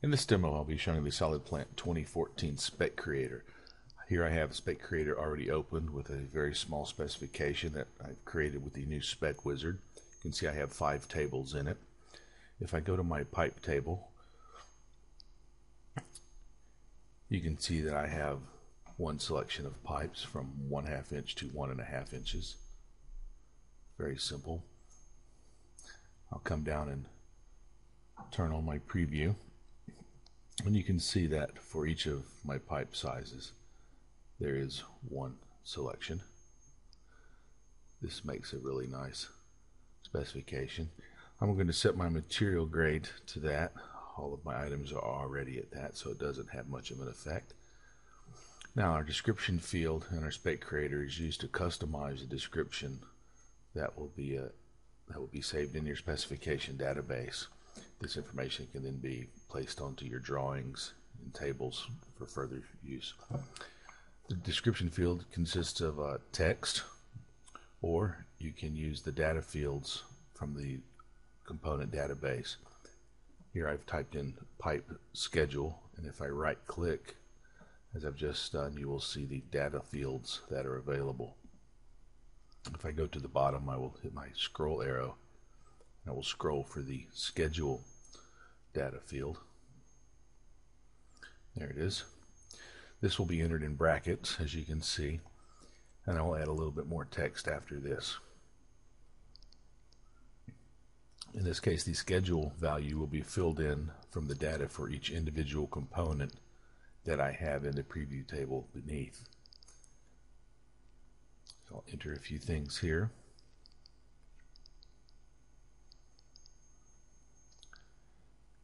In this demo, I'll be showing the Solid Plant 2014 Spec Creator. Here I have Spec Creator already opened with a very small specification that I've created with the new Spec Wizard. You can see I have 5 tables in it. If I go to my pipe table, you can see that I have one selection of pipes from 1/2 inch to 1.5 inches. Very simple. I'll come down and turn on my preview, and you can see that for each of my pipe sizes there is one selection. This makes a really nice specification. I'm going to set my material grade to that. All of my items are already at that, so it doesn't have much of an effect. Now our description field in our Spec Creator is used to customize the description that will be saved in your specification database. This information can then be placed onto your drawings and tables for further use. The description field consists of text, or you can use the data fields from the component database. Here I've typed in pipe schedule, and if I right click, as I've just done, you will see the data fields that are available. If I go to the bottom, I will hit my scroll arrow, and I will scroll for the schedule data field. There it is. This will be entered in brackets, as you can see, and I will add a little bit more text after this. In this case, the schedule value will be filled in from the data for each individual component that I have in the preview table beneath. So I'll enter a few things here.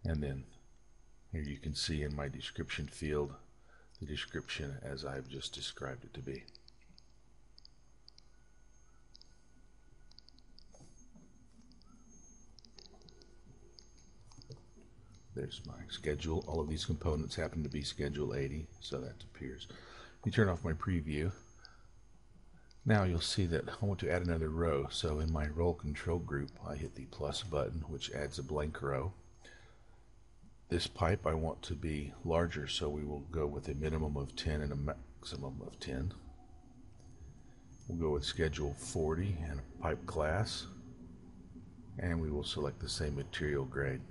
And then here you can see in my description field the description as I've just described it to be. There's my schedule. All of these components happen to be schedule 80, so that appears. You turn off my preview. Now you'll see that I want to add another row, so in my roll control group I hit the plus button, which adds a blank row. This pipe I want to be larger, so we will go with a minimum of 10 and a maximum of 10. We'll go with schedule 40 and a pipe class, and we will select the same material grade.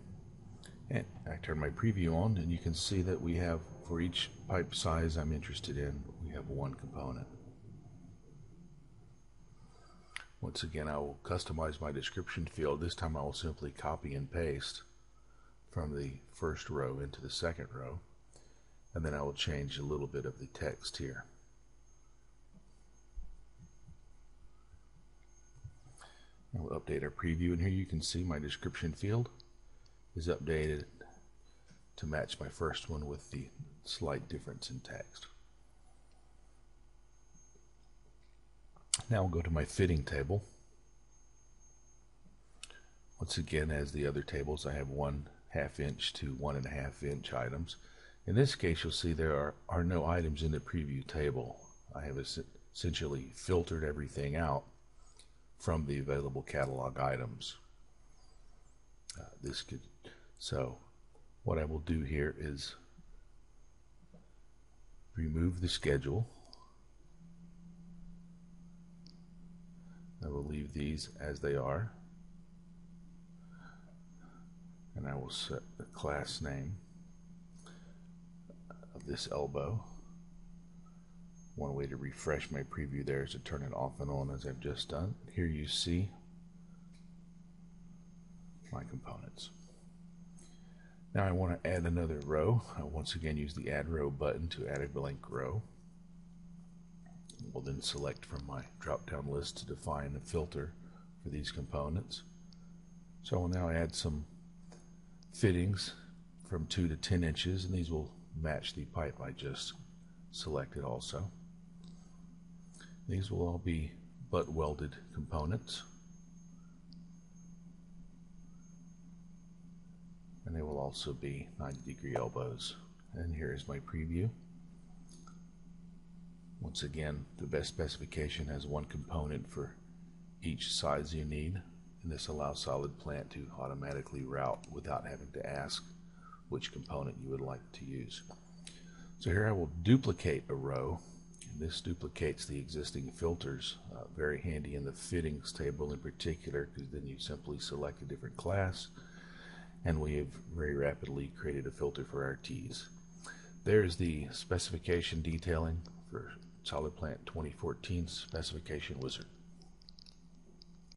And I turn my preview on, and you can see that we have, for each pipe size I'm interested in, we have one component. Once again, I will customize my description field. This time I will simply copy and paste from the first row into the second row, and then I will change a little bit of the text here. I will update our preview, and here you can see my description field is updated to match my first one with the slight difference in text. Now we'll go to my fitting table. Once again, as the other tables, I have 1/2 inch to 1.5 inch items. In this case, you'll see there are no items in the preview table. I have essentially filtered everything out from the available catalog items. So what I will do here is remove the schedule. I will leave these as they are, and I will set the class name of this elbow. One way to refresh my preview there is to turn it off and on, as I've just done. Here you see my components. Now I want to add another row. I once again use the add row button to add a blank row. We'll then select from my drop down list to define a filter for these components. So I will now add some fittings from 2 to 10 inches, and these will match the pipe I just selected also. These will all be butt welded components, and they will also be 90-degree elbows. And here is my preview. Once again, the best specification has one component for each size you need, and this allows Solid Plant to automatically route without having to ask which component you would like to use. So here I will duplicate a row, and this duplicates the existing filters. Very handy in the fittings table in particular, because then you simply select a different class, and we have very rapidly created a filter for our tees. There's the specification detailing for Solid Plant 2014 Specification Wizard.